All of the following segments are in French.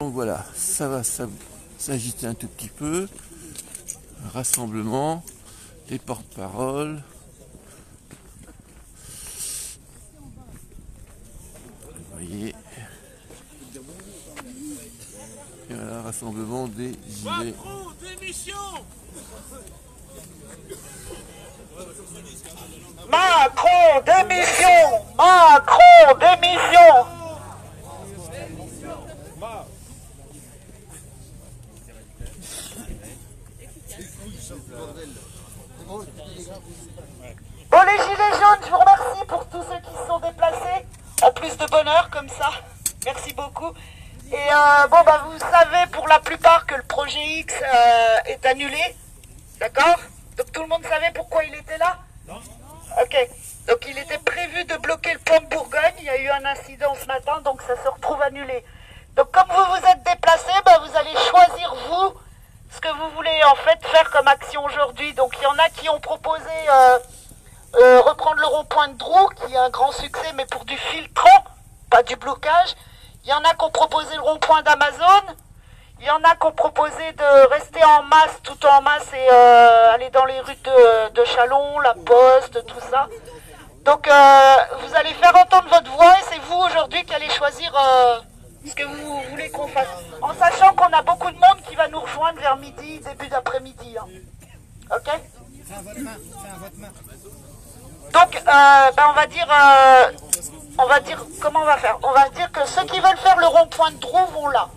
Donc voilà, ça va s'agiter un tout petit peu. Rassemblement, les porte-paroles. Vous voyez. Et voilà, rassemblement des gilets. Macron, démission! Macron, démission! Macron, démission! Bon, les gilets jaunes, je vous remercie pour tous ceux qui se sont déplacés. En plus de bonheur, comme ça. Merci beaucoup. Et bon, bah, vous savez pour la plupart que le projet X est annulé. D'accord? Donc tout le monde savait pourquoi il était là? Non. Ok. Donc il était prévu de bloquer le pont de Bourgogne. Il y a eu un incident ce matin, donc ça se retrouve annulé. Donc comme vous vous êtes déplacés, bah, vous allez choisir vous ce que vous voulez en fait faire comme action aujourd'hui. Donc il y en a qui ont proposé reprendre le rond-point de Drou, qui est un grand succès, mais pour du filtrant, pas du blocage. Il y en a qui ont proposé le rond-point d'Amazon. Il y en a qui ont proposé de rester en masse, tout en masse, et aller dans les rues de Châlons, la Poste, tout ça. Donc vous allez faire entendre votre voix et c'est vous aujourd'hui qui allez choisir ce que vous voulez qu'on fasse. En sachant qu'on a beaucoup de monde qui va nous rejoindre vers midi, début d'après-midi. Hein. Ok? C'est un vote main. Donc on va dire, comment on va faire? On va dire que ceux qui veulent faire le rond-point de Drou vont là.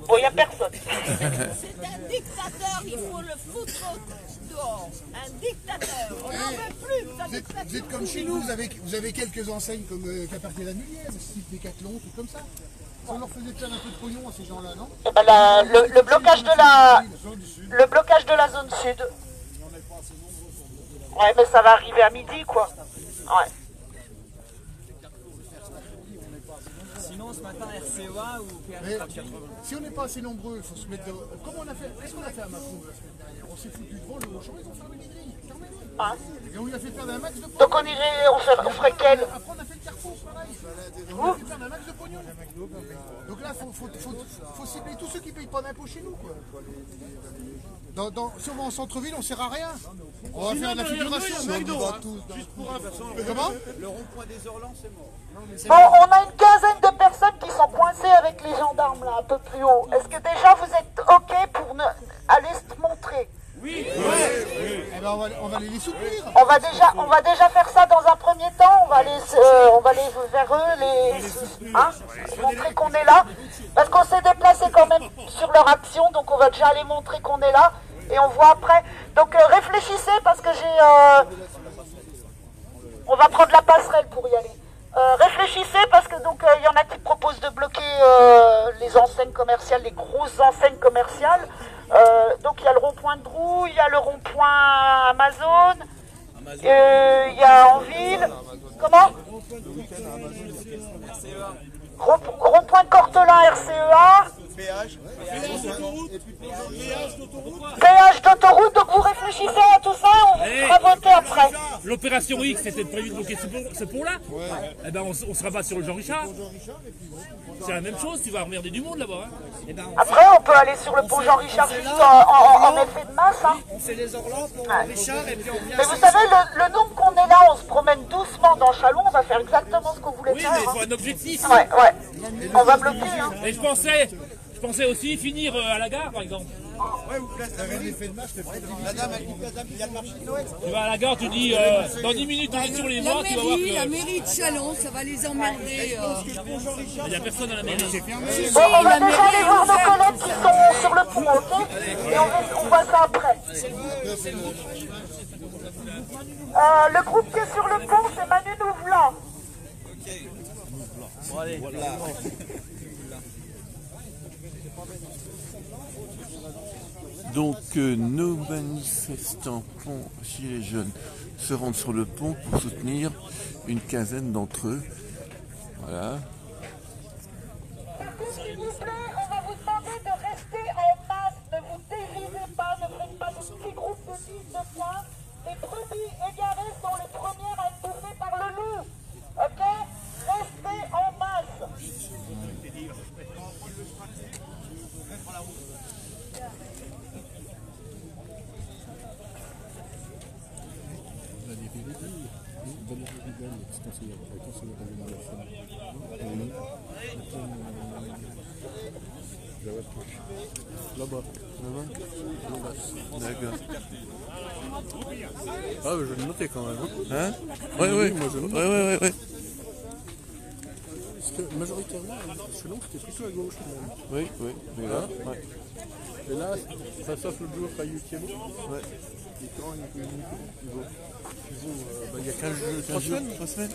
Bon, il n'y a personne. C'est un dictateur, il faut le foutre dehors. Un dictateur, on n'en veut plus. Vous êtes comme chez nous, vous avez quelques enseignes comme Caperté la Nulière, type Décathlon, tout comme ça. On leur faisait perdre un peu de pognon à ces gens-là, non? Et ben le blocage de la zone sud. Ouais, mais ça va arriver à midi, quoi. Ouais. Sinon, ce matin, RCEA ou PRF. Si on n'est pas assez nombreux, il faut se mettre. Comment on a fait? Qu'est-ce qu'on a fait à Macron la semaine dernière? On s'est foutu devant le Auchan, ils ont fermé les grilles. Ah. Et on lui a fait perdre un max de pognon. Donc on ferait quel? Après, on a fait le Carrefour, pareil. On a fait perdre un max de pognon. Donc là, il faut cibler tous ceux qui ne payent pas d'impôts chez nous, quoi. Si on va en centre-ville, on ne sert à rien. On va faire de la figuration. Comment? Le rond-point des Orlans, c'est mort. Bon, on a une quinzaine de personnes qui sont coincées avec les gendarmes, là, un peu plus haut. Est-ce que déjà vous êtes OK pour aller se montrer? Oui. Eh ben on va aller les soutenir. On va déjà faire ça dans un premier temps. On va aller vers eux, montrer qu'on est là. Parce qu'on s'est déplacé quand même sur leur action, donc on va déjà aller montrer qu'on est là. Et on voit après. Donc réfléchissez parce que on va prendre la passerelle pour y aller. Réfléchissez parce que donc il y en a qui proposent de bloquer les enseignes commerciales, les grosses enseignes commerciales. Donc il y a le rond-point de Drou, il y a le rond-point Amazon, il y a en ville. Comment? Rond-point de Cortelin, RCEA. Péage d'autoroute, donc vous réfléchissez à tout ça, on vous fera voter après. L'opération X, c'était prévu de bloquer ce pont-là. Eh ben, on se rabat sur le Jean Richard. C'est la même chose, tu vas emmerder du monde là-bas. Hein. Après, on peut aller sur le pont Jean Richard juste en effet de masse. Hein. On fait les Orlans pour Richard et puis on vient. Mais vous savez, le nombre qu'on est là, on se promène doucement dans Châlons, on va faire exactement ce qu'on voulait faire. Oui, mais il faut un objectif. Ouais. On va bloquer. Hein. Et je pensais aussi finir à la gare, par exemple. Ouais, ou place la fait de match, la dame, il y a le marché de Noël. Tu vas à la gare, tu dis dans 10 minutes on est sur les morts, tu vas voir que... La mairie de Châlons, ça va les emmerder. Il n'y a personne à la mairie. Bon, on va déjà aller voir nos collègues qui sont sur le pont, ok? Et on voit ça après. Le groupe qui est sur le pont, c'est Manu Nouvlan. Bon, allez, voilà. Donc nos manifestants gilets jaunes se rendent sur le pont pour soutenir une quinzaine d'entre eux. Voilà. S'il vous plaît, on va vous demander de rester en masse, ne vous dévisez pas, ne faites pas de petits groupes de 10 de points. Les brebis égarées sont les premières à être bouffées par le loup. Ok? Restez en masse. Là-bas. D'accord. Ah, je vais le noter quand même. Hein? Ouais, ouais. moi, je note. Ouais. Parce que majoritairement, selon c'était plutôt à gauche. Oui. Mais là, ouais. Et là, ça sauf le bloc à Yutiemo. Ouais. Et quand il y a 15 jours, 3 semaines. 3 semaines?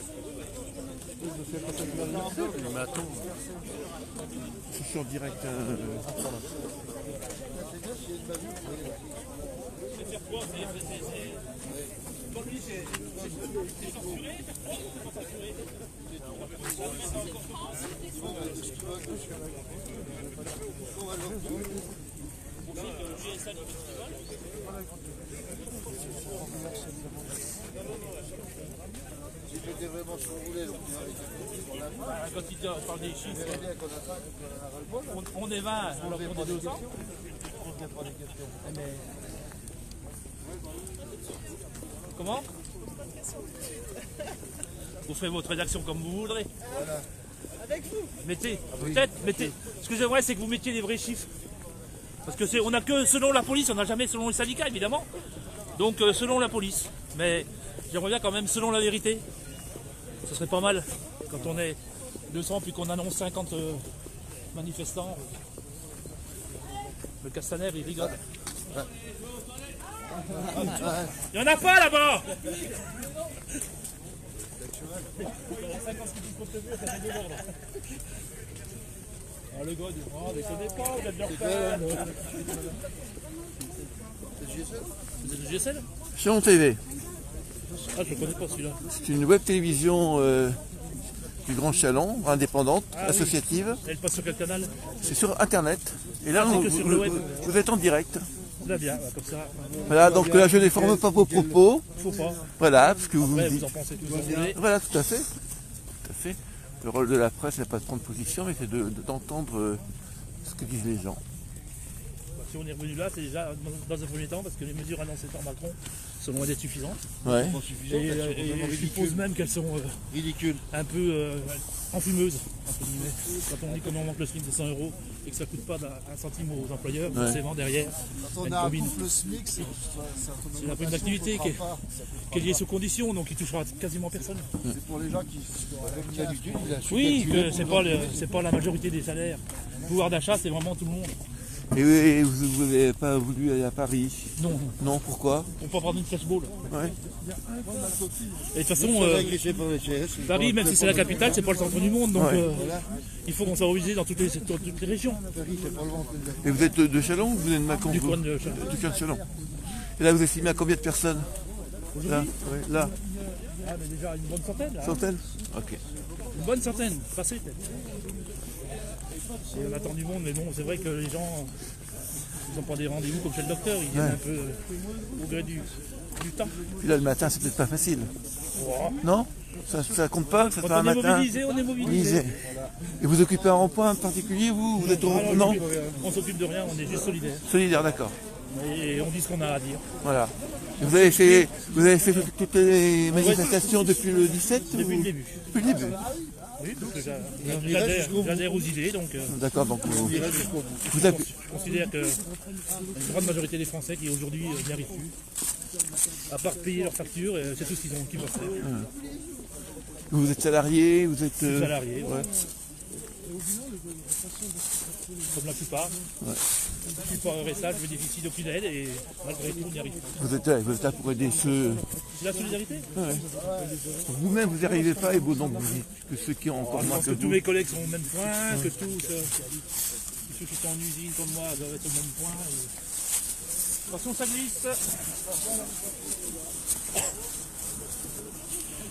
Je sais pas ça qui va venir. Mais attends. Je suis en direct. Quand il parle des chiffres, on est 20, on leur prend des 200. Comment? Vous ferez votre rédaction comme vous voudrez. Avec vous. Mettez, peut-être, mettez. Ce que j'aimerais, c'est que vous mettiez les vrais chiffres. Parce que on n'a que selon la police, on n'a jamais selon les syndicats, évidemment. Donc selon la police. Mais j'aimerais bien quand même selon la vérité. Ce serait pas mal quand on est 200 puis qu'on annonce 50 manifestants. Le Castaner, il rigole. Il n'y en a pas là-bas. Ah, le gars, oh, déconnez pas, vous êtes bien fan. Vous êtes le GSL? Chalon TV. Ah, je ne connais pas celui-là. C'est une web télévision du Grand Chalon, indépendante, associative. Elle passe sur quel canal? C'est sur Internet. Et là, que sur le web. vous êtes en direct. Là, bien, comme ça. Voilà, donc là, je ne déforme pas vos propos. Faut pas. Voilà, parce que vous Après, dites. vous en pensez tout ce que vous voulez. Voilà, tout à fait. Tout à fait. Le rôle de la presse, n'est pas de prendre position, mais c'est d'entendre ce que disent les gens. Si on est revenu là, c'est déjà dans un premier temps, parce que les mesures annoncées par Macron sont loin d'être suffisantes. Ouais. Et je suppose même qu'elles sont Ridicule. un peu enfumeuses, entre guillemets. Quand on dit qu'on manque le SMIC de 100 € et que ça ne coûte pas un centime aux employeurs, forcément derrière, Quand on a un couple SMIC, c'est un peu une activité qui est liée sous condition, donc qui touchera quasiment personne. c'est pour les gens qui l'habitude. Oui, que c'est pas la majorité des salaires. Le pouvoir d'achat, c'est vraiment tout le monde. Et vous n'avez pas voulu aller à Paris? Non, Non, pourquoi? on peut prendre une flashball. Ouais. Et de toute façon, Paris, même si c'est la capitale, c'est pas le centre du monde, donc il faut qu'on soit organisé dans toutes les régions. Et vous êtes de Chalon ou vous êtes de Mâcon? Du coin de Chalon. Du coin de Chalon. Et là, vous estimez à combien de personnes? Là, ouais, là, Ah, mais déjà une bonne centaine, là. centaine? Ok. Une bonne centaine, passé peut-être. On attend du monde, mais bon, c'est vrai que les gens, ils n'ont pas des rendez-vous comme chez le docteur, ils viennent un peu au gré du temps. Puis là, le matin, c'est peut-être pas facile. Non? Ça compte pas? Ça Quand fait un on est matin? mobilisé, on est mobilisé. Et vous occupez un rond-point particulier, vous êtes au non? On s'occupe de rien, on est juste solidaires. Solidaire, d'accord. Et on dit ce qu'on a à dire. Voilà. Et vous avez fait toutes les manifestations depuis le 17? Depuis le début. Depuis le début. Oui, parce que j'adhère aux idées, donc D'accord, donc vous avez... je considère que la grande majorité des Français qui aujourd'hui n'y arrivent plus, à part payer leurs factures, c'est tout ce qu'ils peuvent faire. Vous êtes salarié, vous êtes... Salariés, ouais. Comme la plupart. Je suis pas RSA, je bénéficie d'aucune aide et malgré tout, on n'y arrive pas. Vous êtes là pour aider ceux... C'est la solidarité. Ouais. Vous-même, vous n'y arrivez pas et vous, donc vous dites que ceux qui ont encore Je moins pense que que tous vous... mes collègues sont au même point, que tous ceux qui sont en usine comme moi doivent être au même point. Attention, ça glisse.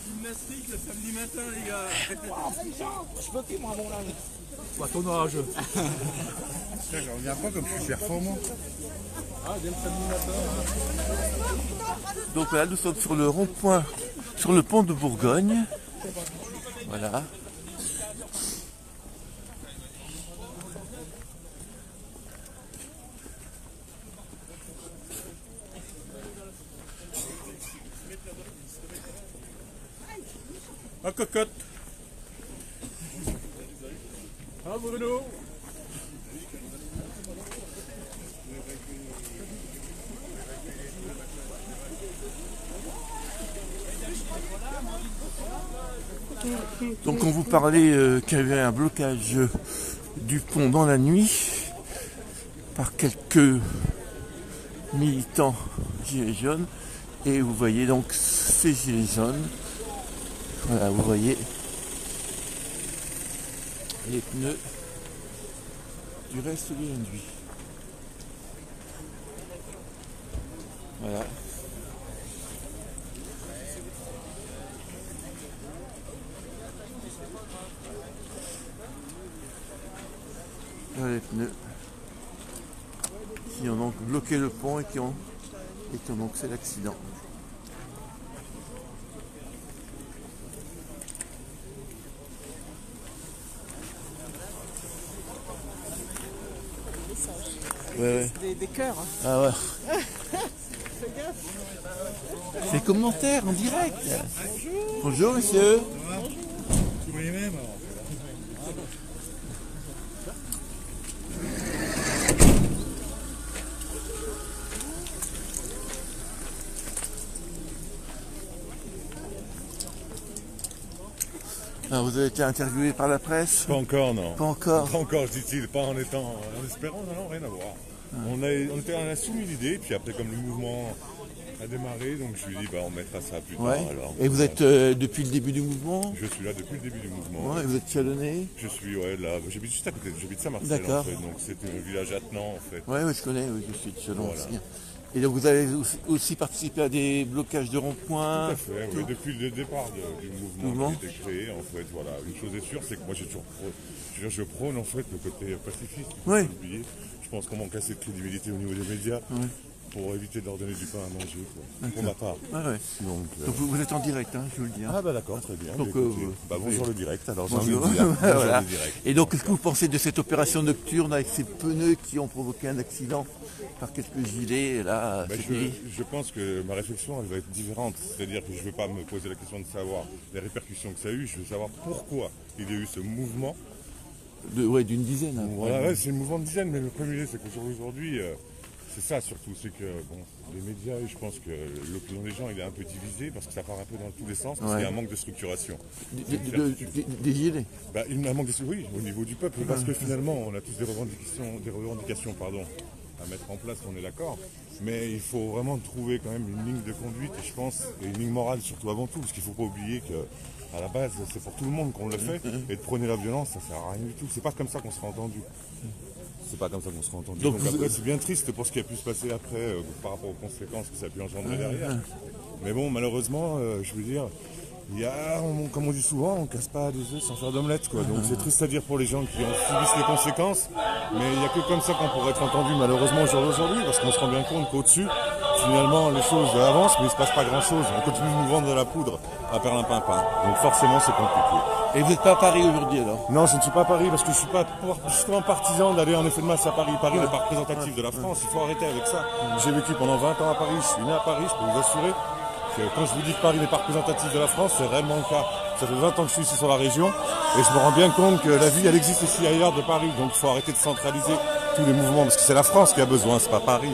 Gymnastique le samedi matin, les gars. Je peux plus, moi, à mon âge. À ton âge. Je reviens pas comme je suis performant. Ah, dès le samedi matin. Donc là, nous sommes sur le rond-point, sur le pont de Bourgogne. Voilà. En cocotte. Ah Bruno. Donc on vous parlait qu'il y avait un blocage du pont dans la nuit par quelques militants gilets jaunes, et vous voyez donc ces gilets jaunes, voilà, vous voyez les pneus du reste de la nuit, voilà. Voilà les pneus qui ont donc bloqué le pont et qui ont donc fait l'accident. Ouais. Des cœurs. Ah ouais. C'est commentaires en direct. Bonjour monsieur. Tu vois les mêmes alors. Alors, vous avez été interviewé par la presse? Pas encore, non. Pas encore. Pas encore, je dis-il, pas en espérant, non, rien à voir. On a soumis l'idée, puis après, comme le mouvement a démarré, donc je lui ai dit, on mettra ça plus tard. Ouais. Alors, Et vous êtes depuis le début du mouvement? Je suis là depuis le début du mouvement. Ouais, et vous êtes chalonné? Je suis, là, j'habite juste à côté, j'habite Saint-Marcel, D'accord. en fait, donc c'est le village attenant, en fait. Ouais, je connais, oui, je suis de Chalon Voilà. aussi. Et donc vous avez aussi participé à des blocages de ronds-points? Tout à fait, oui, depuis le départ du mouvement qui a été créé, en fait, voilà. Une chose est sûre, c'est que moi j'ai toujours je prône en fait le côté pacifiste, il faut Oui. pas l'oublier. Je pense qu'on manque assez de crédibilité au niveau des médias pour éviter de leur donner du pain à manger, quoi. Pour ma part. Ouais. Donc vous êtes en direct, hein, je vous le dis. Hein. Ah bah d'accord, très bien. Donc, Écoutez, bonjour le direct, alors j'ai envie Bonjour. de dire. Bonjour Voilà. le direct. Et donc, qu'est-ce que vous pensez de cette opération nocturne avec ces pneus qui ont provoqué un accident par quelques gilets là Bah, cette nuit? je pense que ma réflexion elle va être différente, c'est-à-dire que je ne vais pas me poser la question de savoir les répercussions que ça a eu, je veux savoir pourquoi il y a eu ce mouvement. D'une dizaine. Hein, Voilà, ouais, c'est le mouvement de dizaine, mais le premier c'est qu'aujourd'hui, c'est ça surtout, c'est que les médias, je pense que l'opinion des gens il est un peu divisé parce que ça part un peu dans tous les sens, parce qu'il y a un manque de structuration. Des gilets. Bah, il y a un manque de oui, au niveau du peuple, parce que finalement on a tous des revendications à mettre en place, on est d'accord. Mais il faut vraiment trouver quand même une ligne de conduite, et je pense, et une ligne morale surtout avant tout, parce qu'il ne faut pas oublier que à la base c'est pour tout le monde qu'on le fait, et de prôner la violence, ça sert à rien du tout. C'est pas comme ça qu'on sera entendu. C'est pas comme ça qu'on sera entendu. Donc après c'est bien triste pour ce qui a pu se passer après, par rapport aux conséquences que ça a pu engendrer derrière. Mais bon, malheureusement, je veux dire, il y a, comme on dit souvent, on casse pas des œufs sans faire d'omelette, quoi. Donc c'est triste à dire pour les gens qui subissent les conséquences, mais il n'y a que comme ça qu'on pourrait être entendu malheureusement aujourd'hui, parce qu'on se rend bien compte qu'au-dessus, finalement, les choses avancent, mais il ne se passe pas grand-chose. On continue de nous vendre de la poudre à perlimpinpin. Donc forcément, c'est compliqué. Et vous n'êtes pas à Paris aujourd'hui alors? Non, je ne suis pas à Paris parce que je ne suis pas justement partisan d'aller en effet de masse à Paris. Paris n'est pas représentatif de la France, il faut arrêter avec ça. J'ai vécu pendant 20 ans à Paris, je suis né à Paris, je peux vous assurer. Quand je vous dis que Paris n'est pas représentatif de la France, c'est réellement le cas. Ça fait 20 ans que je suis ici sur la région et je me rends bien compte que la vie, elle existe aussi ailleurs de Paris. Donc il faut arrêter de centraliser tous les mouvements parce que c'est la France qui a besoin, c'est pas Paris.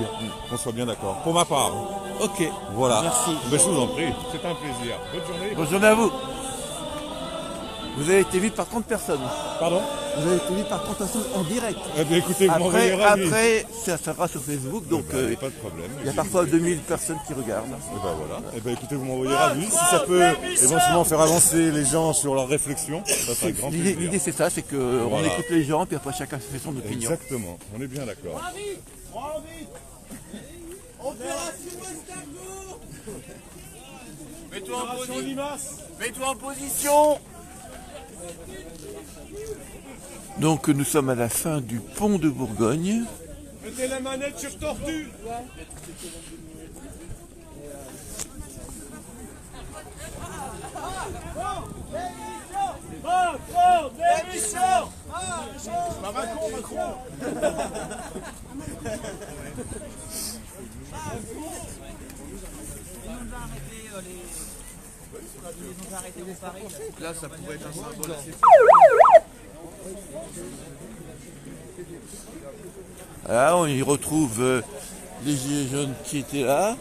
Qu'on soit bien d'accord. Pour ma part. Ok. Voilà. Merci. Ben, je vous en prie. C'est un plaisir. Bonne journée. Bonne journée à vous. Vous avez été vu par 30 personnes. Pardon? Vous avez été vu par 30 personnes en direct. Eh bien, écoutez, vous m'envoyez ravi. Après, ça sera sur Facebook, donc pas de problème. il y a parfois 2000 personnes qui regardent. Et ben voilà. Et ben écoutez, vous m'envoyez ravi. Si ça peut éventuellement faire avancer les gens sur leurs réflexions, ça sera un grand plaisir. L'idée c'est ça, c'est qu'on Voilà. écoute les gens, puis après chacun se fait son opinion. Exactement. On est bien d'accord. Mets-toi en position. Donc nous sommes à la fin du pont de Bourgogne. Mettez la manette sur tortue. Démission. Macron. Là, ça pourrait être un symbole assez... Là, on y retrouve les gilets jaunes qui étaient là.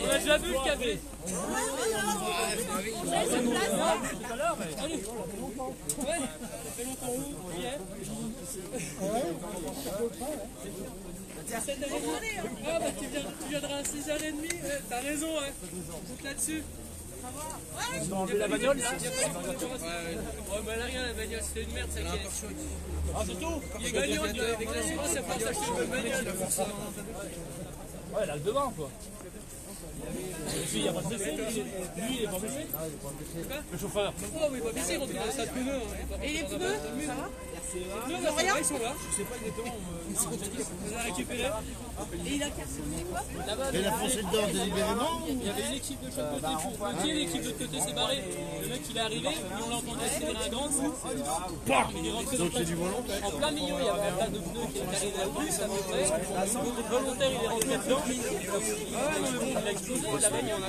On a déjà vu le café. Ah bah tu viendras à 6h30, t'as raison, hein. Compte là-dessus. Ils ont enlevé la bagnole là? Ouais, mais là rien, la bagnole c'était une merde, ça qui est. Ah, c'est tout? Il est gagnant, avec l'assurance, ça peut s'acheter une bagnole. Ouais, là le devant quoi. Il n'y a pas de blessé, lui il est pas blessé. Le chauffeur. Oh, mais il est pas blessé, il rentre dans le stade pneu. Et les pneus, ça va? Les pneus, ils sont là. Je sais pas exactement. On les a récupérés. Et il a cartonné quoi? Et la foncé dedans délibérément? Il y avait une équipe de chaque côté qui ont bloqué, l'équipe de l'autre côté s'est barrée. Le mec il est arrivé, et on l'a entendu accélérer un grand coup. Il est rentré Donc c'est du volontaire. en plein milieu, il y avait un tas de pneus qui est arrivé à plus à peu près. Le volontaire il est rentré dedans. Il a explosé la bagnole.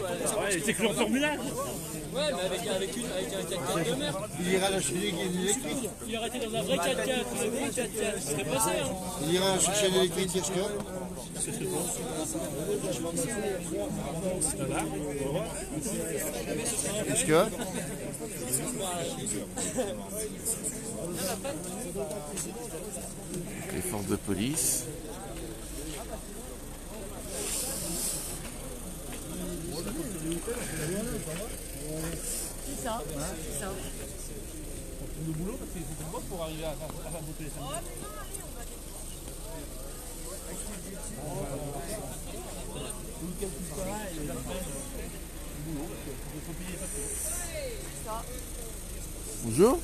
Ouais, c'est que en Formule 1. Ouais, mais avec un 4x4 de merde. Il ira chercher l'électrique. Il aurait été dans un vrai 4x4, un vrai 4x4, il serait passé. Hein. Il ira chercher l'électrique, qu'est-ce que? Qu'est-ce que? Les forces de police. C'est ça. Le boulot, parce qu'il faut qu'on pour arriver à faire boucler les samedis. Bonjour.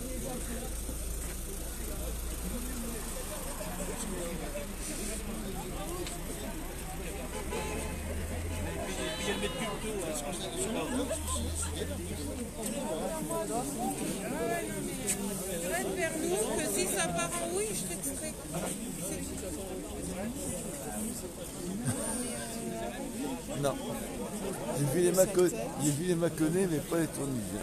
Vers nous, que si ça part en oui, je t'extrais. Non. J'ai vu les Mâconnais, mais pas les Tournisien.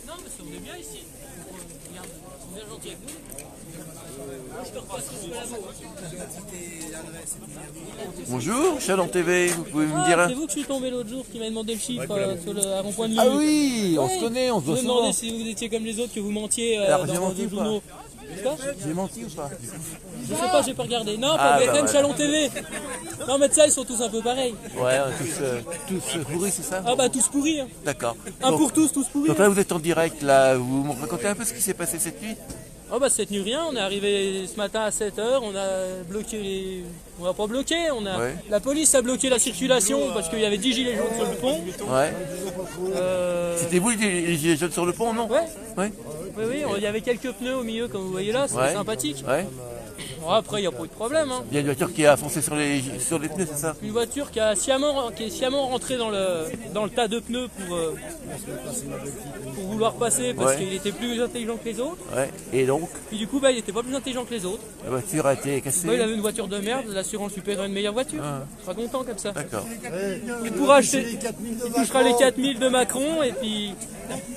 Non, mais on est bien ici. Regarde, ils sont bien gentils avec nous. Je te repasse le labo. Bonjour, Chalon TV, vous pouvez me dire... C'est vous que je suis tombé l'autre jour qui m'a demandé le chiffre sur le rond-point de Lille. Ah oui, on se connaît, on se voit Je me souvent. demandais si vous étiez comme les autres, que vous mentiez Alors, j'ai dans menti vos ou pas journaux. Quoi? J'ai menti ou pas? Je sais pas, j'ai pas regardé. Non, Ah, pas bah BFM, ouais. Chalon TV. Non, mais de ça, ils sont tous un peu pareils. Ouais, on est tous pourris, c'est ça? Ah bah tous pourris. Hein. D'accord. Un Donc- pour tous pourris. Donc là, vous êtes en direct, là, vous me racontez un peu ce qui s'est passé cette nuit? Oh bah cette nuit rien, on est arrivé ce matin à 7h, on a bloqué les... On n'a pas bloqué, on a... Ouais. La police a bloqué la circulation parce qu'il y avait 10 gilets jaunes sur le pont. Ouais. Euh... C'était vous les gilets jaunes sur le pont, non? Ouais, Ouais. oui, il y avait quelques pneus au milieu comme vous voyez là, c'était Ouais. sympathique. Ouais. Bon, après il n'y a pas eu de problème. Hein. Il y a une voiture qui a foncé sur les pneus, c'est ça? Une voiture qui est sciemment rentrée dans le tas de pneus pour vouloir passer parce Ouais. qu'il était plus intelligent que les autres. Ouais. Et donc, Puis du coup bah, il était pas plus intelligent que les autres. la voiture a été cassée? Bah, il avait une voiture de merde, l'assurance lui paierait une meilleure voiture. Il sera content comme ça. D'accord. Il pourra acheter, il touchera les 4000 de Macron et puis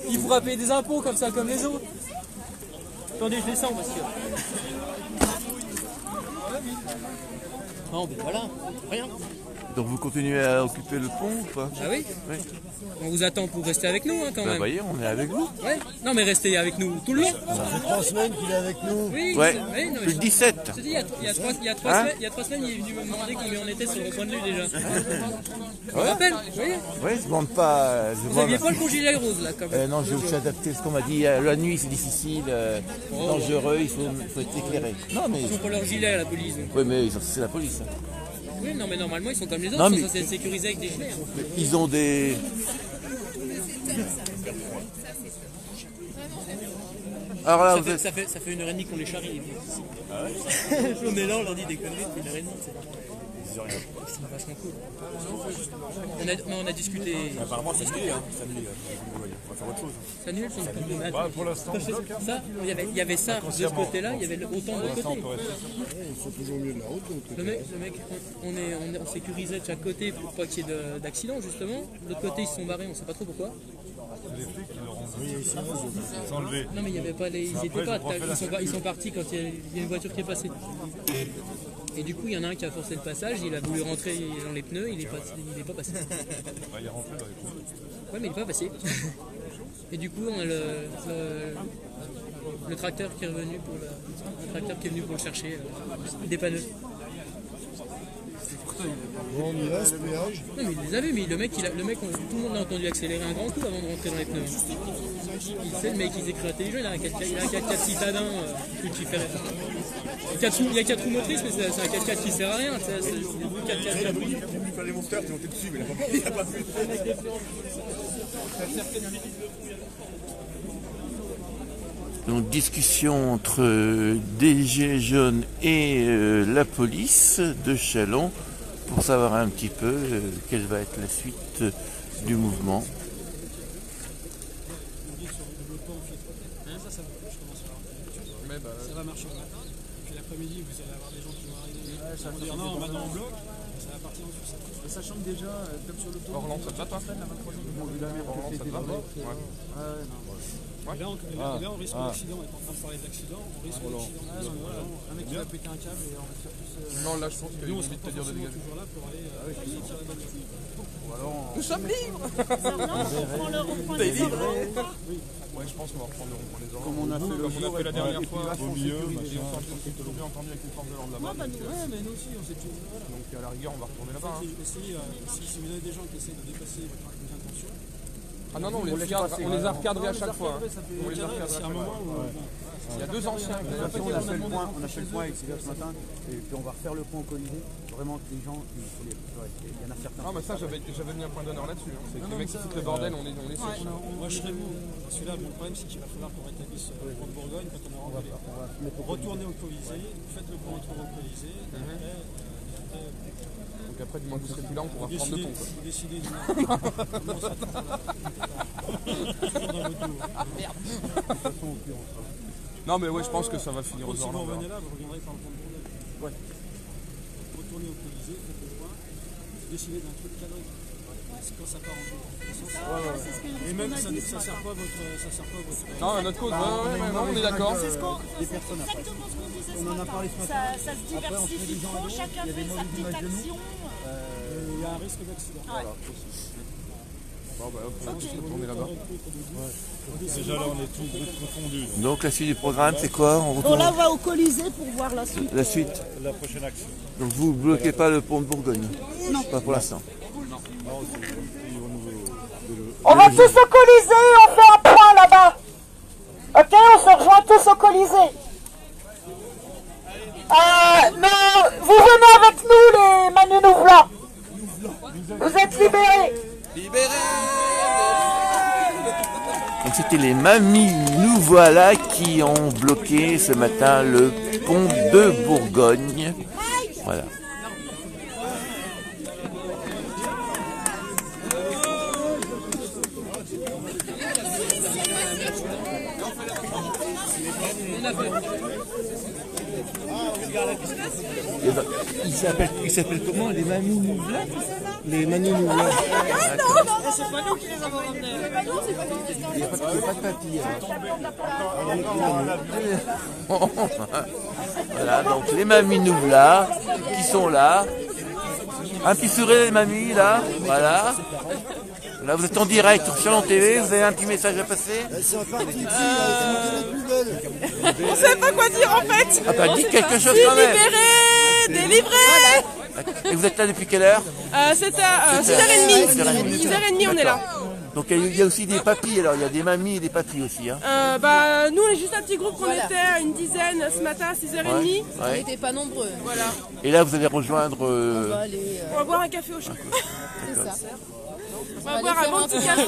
il pourra payer des impôts comme ça, comme les autres. Attendez, je descends parce que... Non, ben voilà, rien. Donc vous continuez à occuper le pont ou pas? Ah oui? Oui. On vous attend pour rester avec nous, hein, quand Bah même. voyez, on est avec vous. Ouais. Non, mais restez avec nous tout le long. Ça fait 3 semaines qu'il est avec nous. Oui, Ouais. oui, non, Le 17. je te dis, il y a 3 semaines, il est venu me demander combien on était sur le point de vue déjà. Je me rappelle, vous voyez? Oui, je ne demande pas. Vous n'aviez pas le beau gilet rose là, quand même. Non, je vais s'adapter à ce qu'on m'a dit. La nuit, c'est difficile, dangereux, il faut être éclairé. Non, mais. Ils ont pas leur gilet à la police. Donc. Oui, mais c'est la police. Hein. Oui, non, mais normalement, ils sont comme les autres, Non, ils mais- sont censés être sécurisés avec des gilets. Hein. Mais ils ont des. Alors là, vous êtes. Ça fait 1h30 qu'on les charrie. Ah ouais. On est là, on leur dit des conneries depuis 1h30. C'est vachement cool. On a discuté. Apparemment, c'est annulé, hein. C'est annulé. On va faire autre chose. C'est annulé, c'est une Ouais, pour l'instant, ça, il y avait ça de ce côté-là, il y avait autant de l'autre côté. Ils sont toujours au milieu de la route. Donc, Le mec, on sécurisait de chaque côté pour pas qu'il y ait d'accident justement. De l'autre côté, ils se sont barrés, on sait pas trop pourquoi. enlevé. Non mais il y avait pas les, ils étaient pas, ils sont partis quand il y a une voiture qui est passée. Et du coup, il y en a un qui a forcé le passage, il a voulu rentrer dans les pneus, il est pas passé. Il est rentré dans les pneus. Ouais, mais il est pas passé. Et du coup, on a le tracteur qui est revenu pour le chercher, dépanneux. bon, on y va, ce péage. Non mais il les a vus, mais le mec, tout le monde a entendu accélérer un grand coup avant de rentrer dans les pneus. Il sait, le mec, il s'est cru intelligent, il a un 4x4 citadin qui fait... Il y a 4 roues motrices, mais c'est un 4x4 qui sert à rien. C'est 4x4. Il a voulu faire les monsters, ils ont été dessus, mais il a pas pu. Donc discussion entre des gilets jaunes et la police de Châlons pour savoir un petit peu quelle va être la suite du mouvement. Ça va marcher. Puis l'après-midi, vous allez avoir des gens qui vont arriver. Ça va dire non, maintenant on bloque. Ça va partir en sucette. Sachant que déjà, comme sur l'autoroute. Orlan, ça te va toi? Orlan, ça te va? Ouais. Là, on risque l'accident. On est en train de parler d'accident. On risque l'accident. Un mec qui va péter un câble et on va se faire tous. Non, là, je pense qu'il y a envie de te dire de dégager. Toujours là pour aller sortir la voiture. Nous sommes libres! T'es libre. Ouais, je pense qu'on va reprendre le rond-point des Orlans. Comme on a fait la dernière fois, Au milieu, et on s'est toujours bien entendu avec les forces de l'ordre là-bas. Ouais, mais nous aussi, on s'est tout. Donc à la rigueur, on va retourner là-bas. Si vous avez des gens qui essaient de dépasser votre intention, Ah non, on les a recadrés à chaque fois. On les a recadrés à chaque fois. Il y a 2 anciens. On a fait le point avec Sylvia ce matin, et puis on va refaire le point au Colisée. Vraiment, les gens, il y en a certains. Ah, mais ça, j'avais mis un point d'honneur là-dessus. C'est que les mecs qui foutent le bordel, on est sèche. moi je serais vous. Celui-là, le problème c'est qu'il va falloir qu'on rétablisse le pont de Bourgogne quand on aura retourné au Colisée, faites le point au Colisée, Donc après, du moins que vous serez plus là, on pourra reprendre le pont. vous décidez du toujours dans le dos. Non, mais ouais, je pense que ça va finir aux Si vous Orlans. revenez là, vous reviendrez par le pont de Bourgogne. Ouais. Retournez au Colisée, faites le point, décidez d'un truc cadré. C'est quand ça part en tout. Et même ça sert pas votre. Non, à notre cause, on est d'accord. C'est exactement ce qu'on disait ce matin. Ça se diversifie trop, chacun fait sa petite action. Il y a un risque d'accident. Bon, bah, on va retourner là-bas. Déjà là, on est tous confondus. Donc la suite du programme, c'est quoi? On Bon, retourne là, on va au Colisée pour voir la suite. la suite. La prochaine action. Donc vous ne bloquez pas le pont de Bourgogne? Non. Pas pour l'instant. On va tous au Colisée, on fait un point là-bas. Ok, on se rejoint tous au Colisée. Non, vous venez avec nous les Manu Nouvla. Vous êtes libérés. Donc c'était les mamies nous voilà qui ont bloqué ce matin le pont de Bourgogne. Voilà. Il s'appelle comment? Les Manu Nouvla? Les Manu Nouvla. C'est pas nous qui les avons ramenés. Il n'y a pas de papy. Voilà, donc les Manu Nouvla qui sont là. Un petit sourire les mamies là, voilà. Là vous êtes en direct sur Chalon TV, vous avez un petit message à passer. On sait pas quoi dire en fait. Ah bah dites quelque chose quand même. Délivré. Et vous êtes là depuis quelle heure? C'est à 6h30. 6h30 on est là. Donc il y a aussi des papis, alors il y a des mamies et des papis aussi. Hein. Bah nous on est juste un petit groupe, on était une dizaine ce matin à 6h30. Ouais. On n'était pas nombreux. Voilà. Et là vous allez rejoindre... On va boire un café au champ. C'est ça. On va boire un bon petit café.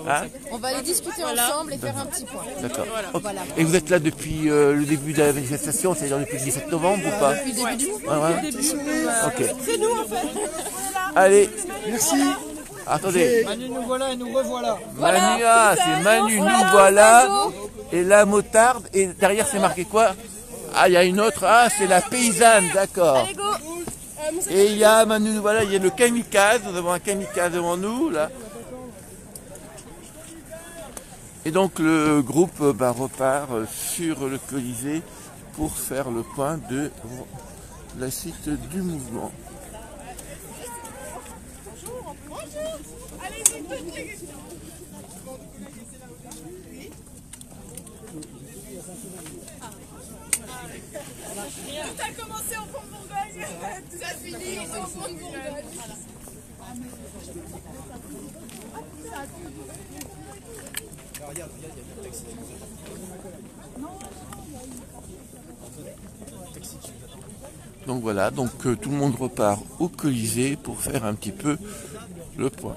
Hein? On va aller discuter ensemble et faire un petit point. D'accord. Voilà. Et vous êtes là depuis le début de la manifestation, c'est-à-dire depuis le 17 novembre ou pas? Depuis le début du mouvement. Ouais. Ok. C'est nous en fait. Allez. Merci. Attendez. Manu, nous voilà et nous revoilà. Manu, ah, c'est Manu, nous voilà. Et la motarde. Et derrière, c'est marqué quoi? Ah, il y a une autre. Ah, c'est la paysanne, d'accord. Allez go. Et il y a Manu, nous voilà. Il y a le kamikaze. Nous avons un kamikaze devant nous, là. Et donc, le groupe repart sur le Colisée pour faire le point de la suite du mouvement. Tout a commencé au pont de Bourgogne, tout a fini au pont de Bourgogne. Donc voilà, donc tout le monde repart au Colisée pour faire un petit peu le point.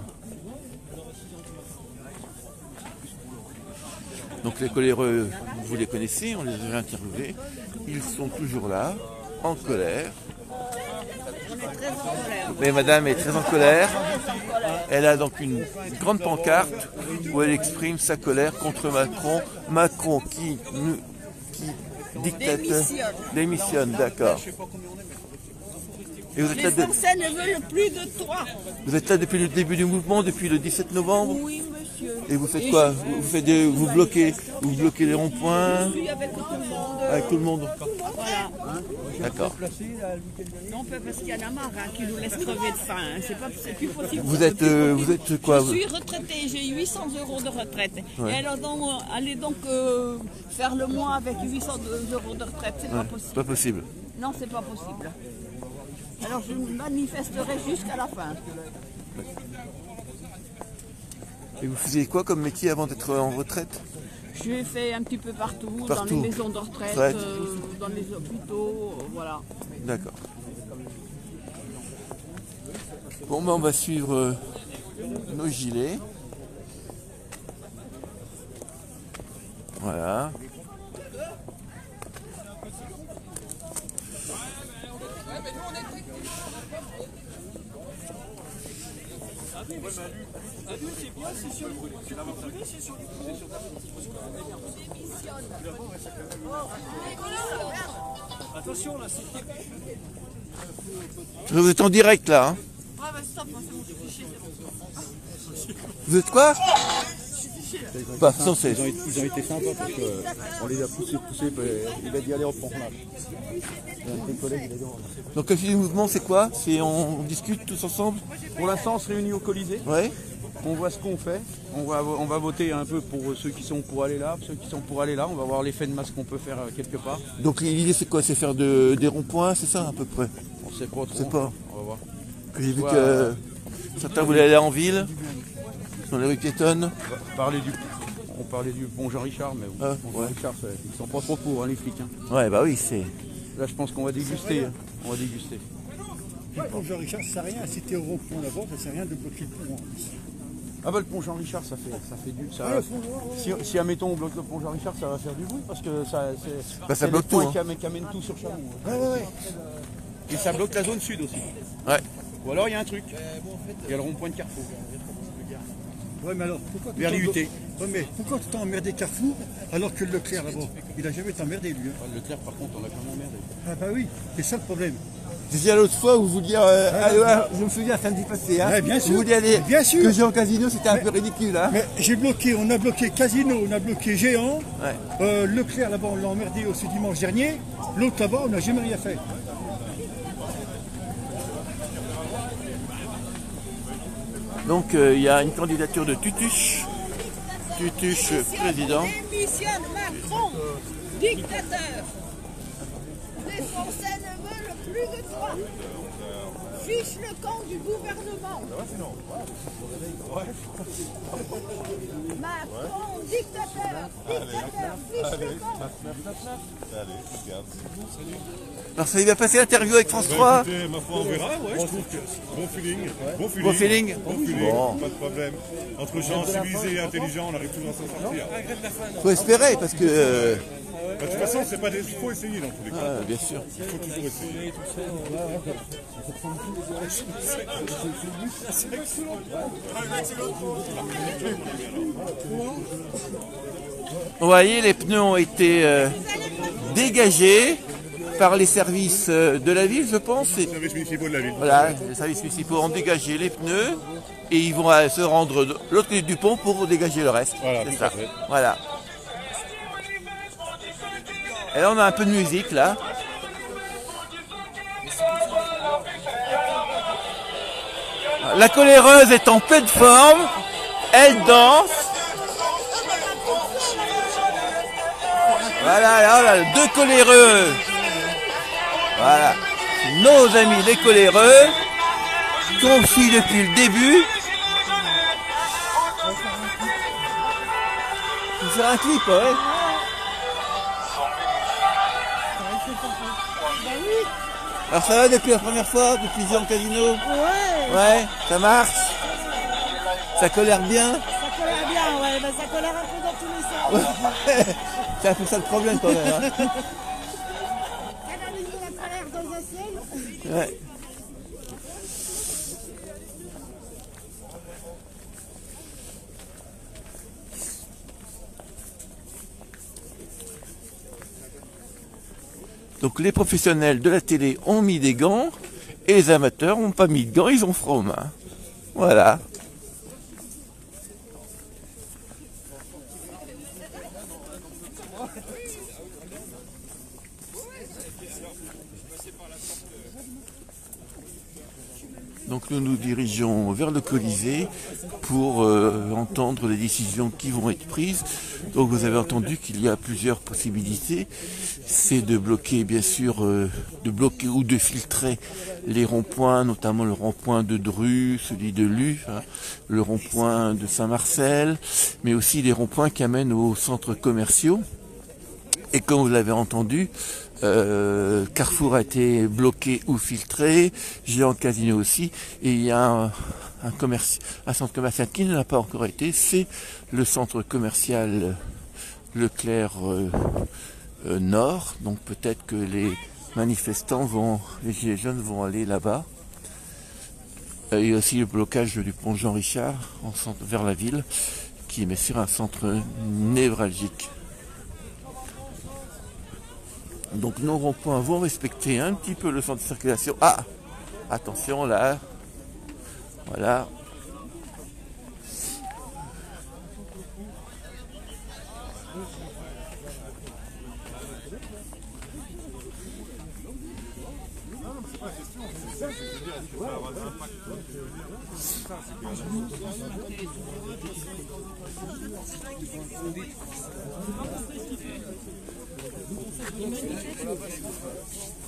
Donc les coléreux, vous les connaissez, on les a interviewés. Ils sont toujours là, en colère. Mais madame est très en colère. Elle a donc une grande pancarte où elle exprime sa colère contre Macron. Macron qui dictateur démissionne, d'accord. Et vous êtes là Français ne veulent plus de toi. Vous êtes là depuis le début du mouvement, depuis le 17 novembre? Oui, monsieur. Et vous faites quoi? Vous bloquez les ronds-points? Oui, avec tout le monde. Avec tout le monde? Voilà. D'accord. Non, parce qu'il y en a marre qui nous laisse crever de faim. C'est plus possible. Vous êtes quoi? Je suis retraitée, j'ai 800 € de retraite. Ouais. Et alors, allez donc faire le mois avec 800 € de retraite, c'est pas possible. C'est pas possible. Non, c'est pas possible. Alors je manifesterai jusqu'à la fin. Et vous faisiez quoi comme métier avant d'être en retraite? J'ai fait un petit peu partout, dans les maisons de retraite, dans les hôpitaux, voilà. D'accord. Bon, ben on va suivre nos gilets. Voilà. Attention là, Vous êtes en direct là. Hein. Vous êtes quoi? Bah, ils ont été sympas parce qu'on les a poussés, il a dit allez reprendre là. Donc le fil du mouvement c'est quoi? C'est on discute tous ensemble? Pour l'instant on se réunit au Colisée. Ouais. On voit ce qu'on fait. On va voter un peu pour ceux qui sont pour aller là, ceux qui sont pour aller là. On va voir l'effet de masse qu'on peut faire quelque part. Donc l'idée c'est quoi? C'est faire des ronds-points, c'est ça à peu près? On sait pas trop. C'est pas. On va voir. J'ai vu que certains voulaient aller en ville, dans les rues piétonnes. On parlait du pont Jean-Richard, mais bon, pont Jean-Richard, ils sont pas trop pour les flics. Hein. Ouais, bah oui, c'est... Là, je pense qu'on va déguster. On va déguster. Le pont Jean-Richard, ça sert à rien. Si t'es au rond-point là-bas, ça sert à rien de bloquer le pont. Ah bah le pont Jean-Richard, ça fait du... Si admettons on bloque le pont Jean-Richard, ça va faire du bruit, parce que ça bloque tout. Qui amène tout sur Chalon. Ouais. Et ça bloque la zone sud aussi. Ouais. Ou alors il y a un truc. Il y a le rond-point de Carrefour. Ouais, mais alors, pourquoi vers l'IUT. Ouais, mais pourquoi tu t'as emmerdé Carrefour alors que Leclerc là-bas, il a jamais été emmerdé lui. Hein. Leclerc, par contre, on l'a quand même emmerdé. Ah bah oui, c'est ça le problème. Déjà l'autre fois, vous vouliez aller, je me souviens samedi passé, hein, Ouais, bien sûr. vous vouliez aller Bien sûr. que Géant Casino, c'était un peu ridicule. Hein. Mais on a bloqué Casino, on a bloqué Géant. Ouais. Leclerc là-bas, on l'a emmerdé aussi dimanche dernier. L'autre là-bas, on n'a jamais rien fait. Donc il y a une candidature de Tutuche. Tutuche président. Démissionne Macron, dictateur. Les Français ne veulent plus de toi. Fiche le camp du gouvernement. Macron, dictateur, fiche le camp. Alors ça, il va passer l'interview avec France 3. Écoutez, ma foi, on verra, ouais, je trouve que bon feeling. Bon feeling. Bon. Pas de problème. Entre gens civilisés et intelligents, on arrive toujours à s'en sortir. Faut espérer parce que. De toute façon, c'est pas des... il faut essayer dans tous les cas. Bien sûr. Il faut toujours essayer. Vous voyez, les pneus ont été dégagés par les services de la ville, je pense. Les services municipaux de la ville. Voilà, les services municipaux ont dégagé les pneus et ils vont se rendre de l'autre côté du pont pour dégager le reste. Voilà, c'est tout ça. à fait. Voilà. Et là, on a un peu de musique, là. La coléreuse est en pleine forme. Elle danse. Voilà, là, on a deux coléreux. Voilà. Nos amis les coléreux. Qu'on suit depuis le début. C'est un clip, ouais. Alors ça va depuis la première fois, depuis Géant Casino? Ouais, ça marche. Ça colère bien. Ça colère bien, ouais, mais ça colère un peu dans tous les sens. C'est un peu ça le problème quand même. Hein. Canaliser la colère dans un ciel. Ouais. Donc les professionnels de la télé ont mis des gants et les amateurs n'ont pas mis de gants, ils ont froid aux mains. Voilà. Donc nous nous dirigeons vers le Colisée pour entendre les décisions qui vont être prises. Donc vous avez entendu qu'il y a plusieurs possibilités. C'est de bloquer, bien sûr, de bloquer ou de filtrer les ronds-points, notamment le rond-point de Dreux, celui de Lu, hein, le rond-point de Saint-Marcel, mais aussi les ronds-points qui amènent aux centres commerciaux. Et comme vous l'avez entendu, Carrefour a été bloqué ou filtré, Géant Casino aussi, et il y a un centre commercial qui ne l'a pas encore été, c'est le centre commercial Leclerc Nord, donc peut-être que les manifestants les gilets jaunes vont aller là-bas. Il y a aussi le blocage du pont Jean-Richard vers la ville, qui est bien sûr un centre névralgique. Donc nos ronds-points vont respecter un petit peu le centre de circulation. Ah, attention là, voilà.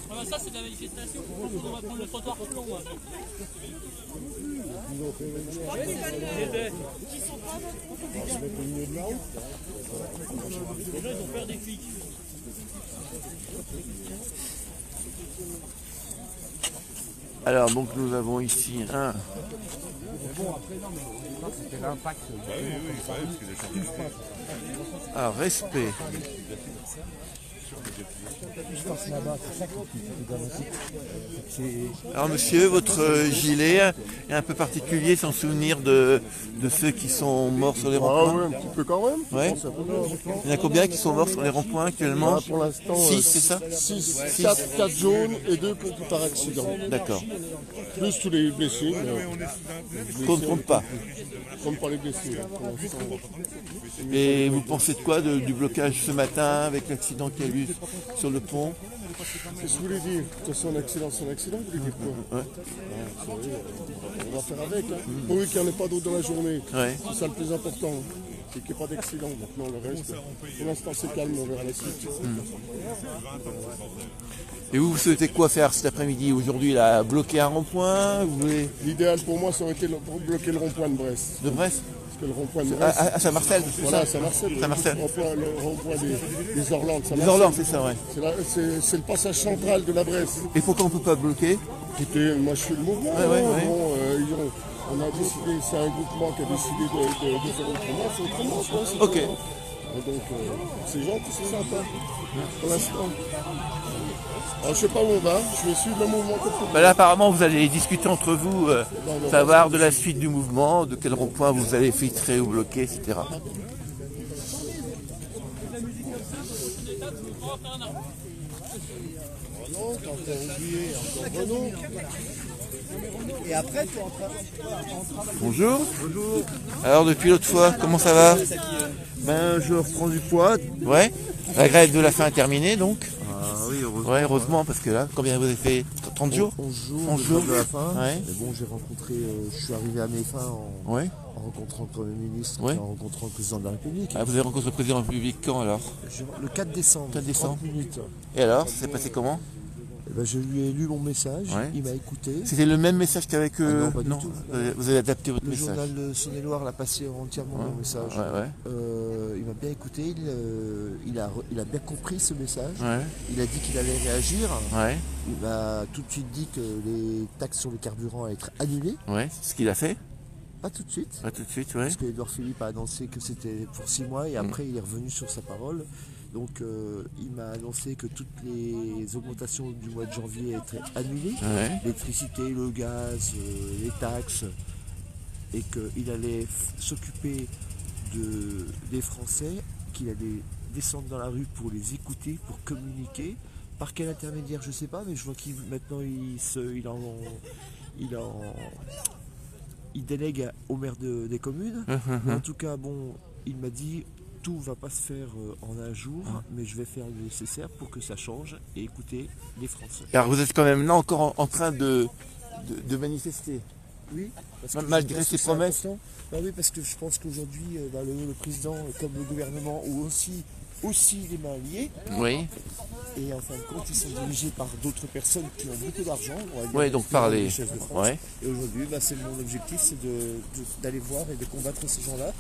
Ah bah ça c'est de la manifestation, on va prendre le trottoir plus long. Les gens ils ont peur des flics. Alors donc nous avons ici un respect se passe là-bas, c'est ça qui est dramatique. Alors monsieur, votre gilet est un peu particulier, sans souvenir de ceux qui sont morts sur les ronds-points. Ah oui, un petit peu quand même. Ouais. Il y en a combien qui sont morts sur les ronds-points actuellement? Pour l'instant, 6, c'est ça? 6, 4 jaunes et 2 par accident. D'accord. Plus tous les blessés. Qu'on ne compte pas. Compte pas les blessés. Là, pour l'instant. Et vous pensez de quoi du blocage ce matin avec l'accident qu'il y a eu sur le pont? Qu'est-ce que vous voulez dire? De toute façon, un accident, c'est un accident, vous voulez dire quoi? Ouais. On va faire avec. Hein. Pourvu qu'il n'y en ait pas d'autres dans la journée. Ouais. C'est ça le plus important. C'est qu'il n'y ait pas d'accident. Maintenant, le reste, pour l'instant, c'est calme, on verra la suite. Et vous souhaitez quoi faire cet après-midi? Aujourd'hui, là, bloquer un rond-point? L'idéal pour moi, ça aurait été bloquer le rond-point de Brest. De Brest? Parce que le rond-point de Brest. À Saint-Marcel? Voilà, à Saint-Marcel. Le rond-point des Orlandes. Les Orlandes, c'est ça, ouais. C'est le passage central de la Brest. Et pourquoi on ne peut pas bloquer? Écoutez, moi je suis le mouvement. On a décidé, c'est un groupement qui a décidé de faire autrement, c'est autrement, je pense. Ok. Donc, c'est gentil, c'est sympa, pour l'instant. Alors, je sais pas où on va, je vais suivre le mouvement. Là, apparemment, vous allez discuter entre vous, savoir de la suite du mouvement, de quel rond-point vous allez filtrer ou bloquer, etc. Et après, Bonjour. Bonjour. Alors, depuis l'autre fois, comment ça va? Ben, je reprends du poids. Ouais. La grève de la faim est terminée, donc? Oui, heureusement. Ouais, heureusement, parce que là, combien vous avez fait? 30 jours? 11 jours de la fin. Ouais. Mais bon, j'ai rencontré, je suis arrivé à mes fins en rencontrant le Premier ministre, en rencontrant le Président de la République. Ah, vous avez rencontré le Président de la République quand alors? Le 4 décembre. 4 décembre. 30 minutes. Et alors, ça s'est passé comment? Je lui ai lu mon message, il m'a écouté. C'était le même message qu'avec non, pas du tout. Vous avez adapté votre message. Le journal de Saône-et-Loire l'a passé entièrement mon message. Il m'a bien écouté, il a bien compris ce message. Il a dit qu'il allait réagir. Il m'a tout de suite dit que les taxes sur le carburant allaient être annulées. C'est ce qu'il a fait. Pas tout de suite. Pas tout de suite, Parce que Édouard Philippe a annoncé que c'était pour 6 mois et après il est revenu sur sa parole. Donc il m'a annoncé que toutes les augmentations du mois de janvier étaient annulées. L'électricité, le gaz, les taxes. Et qu'il allait s'occuper des Français, qu'il allait descendre dans la rue pour les écouter, pour communiquer. Par quel intermédiaire, je ne sais pas, mais je vois qu'il maintenant il délègue au maire des communes. En tout cas, bon, il m'a dit tout va pas se faire en un jour, mais je vais faire le nécessaire pour que ça change et écouter les Français. Alors vous êtes quand même là encore en train de manifester. Oui, malgré ses promesses. Oui, parce que je pense qu'aujourd'hui, le président, comme le gouvernement, ont aussi les mains liées. Oui. Et en fin de compte, ils sont dirigés par d'autres personnes qui ont beaucoup d'argent. Donc par les chefs de France. Et aujourd'hui, c'est mon objectif, c'est d'aller voir et de combattre ces gens-là.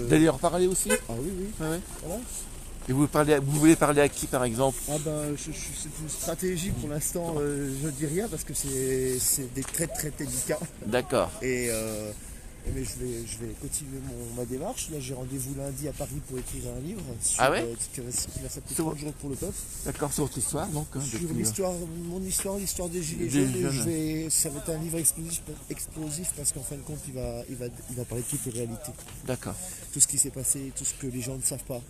D'aller en parler aussi? Ah oui. Voilà. Et vous voulez parler à qui par exemple? C'est une stratégie pour l'instant, je ne dis rien parce que c'est des très très délicats. D'accord. Mais je vais continuer ma démarche. Là, j'ai rendez-vous lundi à Paris pour écrire un livre sur, qui va s'appeler 30 jours pour le peuple. D'accord, sur votre histoire donc. Sur mon histoire, l'histoire des Gilets jaunes. Ça va être un livre explosif parce qu'en fin de compte, il va parler de toutes les réalités. D'accord. Tout ce qui s'est passé, tout ce que les gens ne savent pas.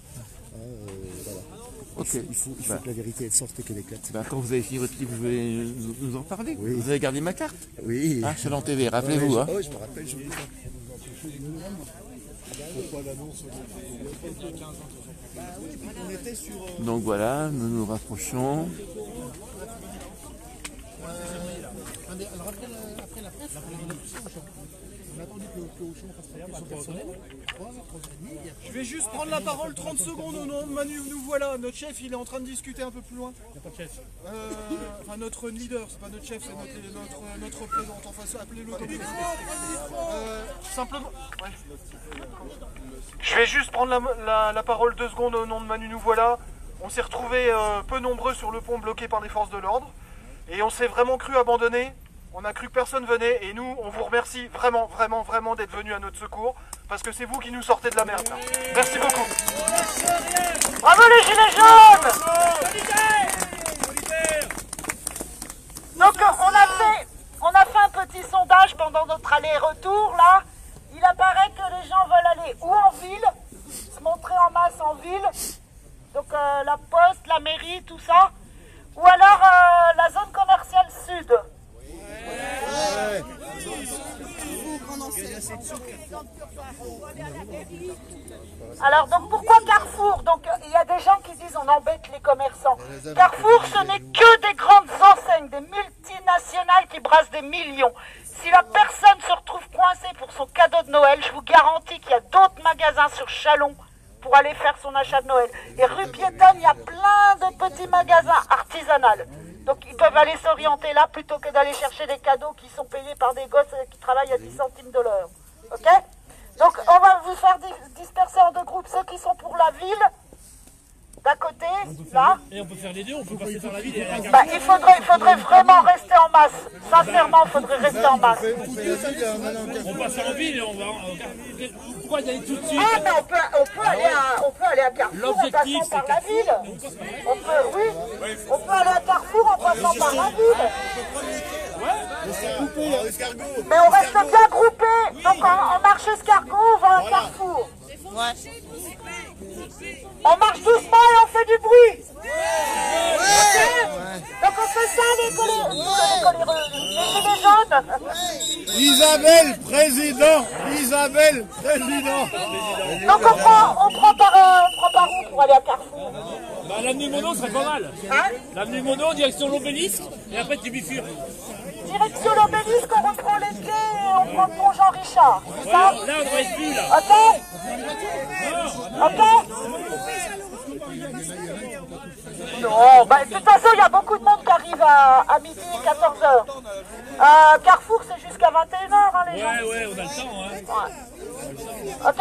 Voilà. Ok. Il faut que la vérité sorte et qu'elle éclate. Quand vous avez fini votre livre, vous voulez nous en parler? Oui. Vous avez gardé ma carte? Oui. Chalon TV, rappelez-vous. Oui, je me rappelle, je vous dis ça. Donc voilà, nous nous rapprochons. Alors après la presse, on a attendu que Auchan fasse son personnel. 3h30. Je vais juste prendre la parole 30 secondes au nom de Manu, nous voilà. Notre chef, il est en train de discuter un peu plus loin. Il n'y a pas de chef. Enfin, notre leader, c'est pas notre chef, c'est notre représentant. Enfin, appelez-le comme vous simplement. Ouais. Je vais juste prendre la parole 2 secondes au nom de Manu, nous voilà. On s'est retrouvés peu nombreux sur le pont bloqué par les forces de l'ordre. Et on s'est vraiment cru abandonné. On a cru que personne venait et nous, on vous remercie vraiment, vraiment, vraiment d'être venus à notre secours parce que c'est vous qui nous sortez de la merde. Là. Merci beaucoup. Bravo les Gilets jaunes! pendant notre aller-retour, là, il apparaît que les gens veulent aller ou en ville, se montrer en masse en ville, donc la poste, la mairie, tout ça, ou alors la zone commerciale sud. Alors donc pourquoi Carrefour? Donc il y a des gens qui disent on embête les commerçants. Carrefour, ce n'est que des grandes enseignes, des multinationales qui brassent des millions. Si la personne se retrouve coincée pour son cadeau de Noël, je vous garantis qu'il y a d'autres magasins sur Chalon pour aller faire son achat de Noël. Et rue piétonne, il y a plein de petits magasins artisanaux. Donc ils peuvent aller s'orienter là plutôt que d'aller chercher des cadeaux qui sont payés par des gosses qui travaillent à 10 centimes de l'heure. Ok? Donc on va vous faire disperser en deux groupes, ceux qui sont pour la ville, d'à côté, là. Et on peut faire les deux, on peut passer par la ville et aller à Bah, il faudrait vraiment rester en masse. Sincèrement, il faudrait rester en masse. On passe en ville et on va... Pourquoi d'aller tout de suite? Ah, mais on peut aller à Carrefour en passant par la ville. On peut aller à Carrefour en passant par la ville. Mais on reste bien groupés. Donc en marche escargot, on va à Carrefour. On marche doucement et on fait du bruit. Donc on fait ça les gilets jaunes. Isabelle, président. Isabelle, président. Donc on prend par où pour aller à Carrefour? Bah, l'avenue Monod serait pas mal. Hein? L'avenue Monod, direction l'Obélisque, et après tu bifurques. Direction l'Obélisque, on reprend les quais et on prend le pont Jean-Richard. C'est ça? Là, on doit être plus là. Ok? Ok? Non, bah, de toute façon, il y a beaucoup de monde qui arrive à midi et 14h. Carrefour, c'est jusqu'à 21h, hein, les gens. Ouais, on a le temps, hein. Ouais. Ok?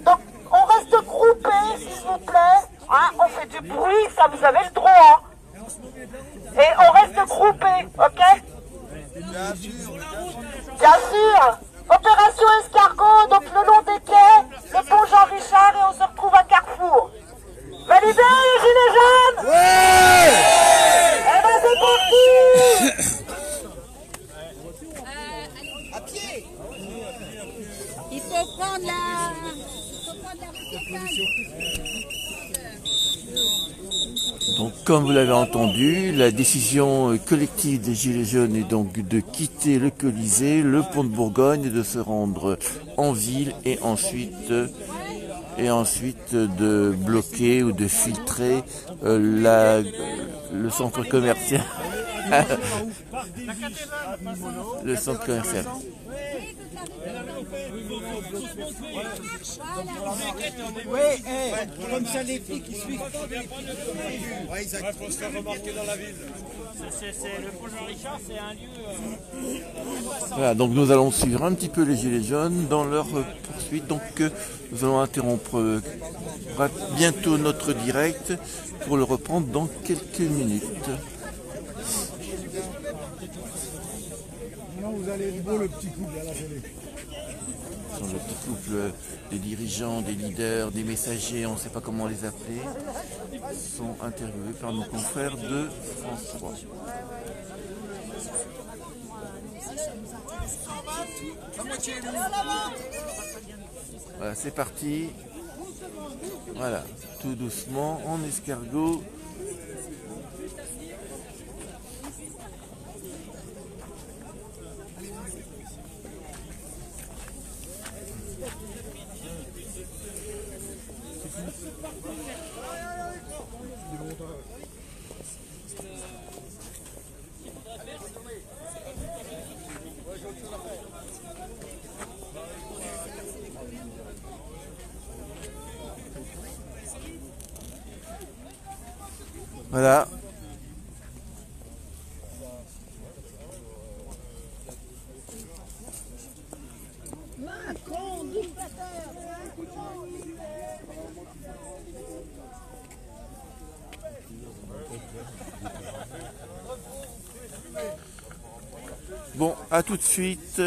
Donc, on reste groupés, s'il vous plaît. Hein, on fait du bruit, ça, vous avez le droit. Et on reste groupés, ok? Bien sûr. Opération escargot, donc le long des quais, le pont Jean-Richard, et on se retrouve à Carrefour. Validé, les gilets jaunes? Ouais. Eh ben, c'est parti. À pied. Il faut prendre la Donc, comme vous l'avez entendu, la décision collective des Gilets jaunes est donc de quitter le Colisée, le pont de Bourgogne, et de se rendre en ville et ensuite de bloquer ou de filtrer le centre commercial. Le centre commercial. Oui, comme ça les filles qui suivent. Ouais, il faut se faire remarquer dans la ville. Le pont Jean-Richard, c'est un lieu... Voilà, donc nous allons suivre un petit peu les Gilets jaunes dans leur poursuite. Donc nous allons interrompre bientôt notre direct pour le reprendre dans quelques minutes. Vous allez beau le petit couple à la télé. Le petit couple des dirigeants, des leaders, des messagers, on ne sait pas comment les appeler, sont interviewés par nos confrères de France 3. Voilà, c'est parti. Voilà, tout doucement, en escargot. Voilà. Macron, dictateur. Bon, à tout de suite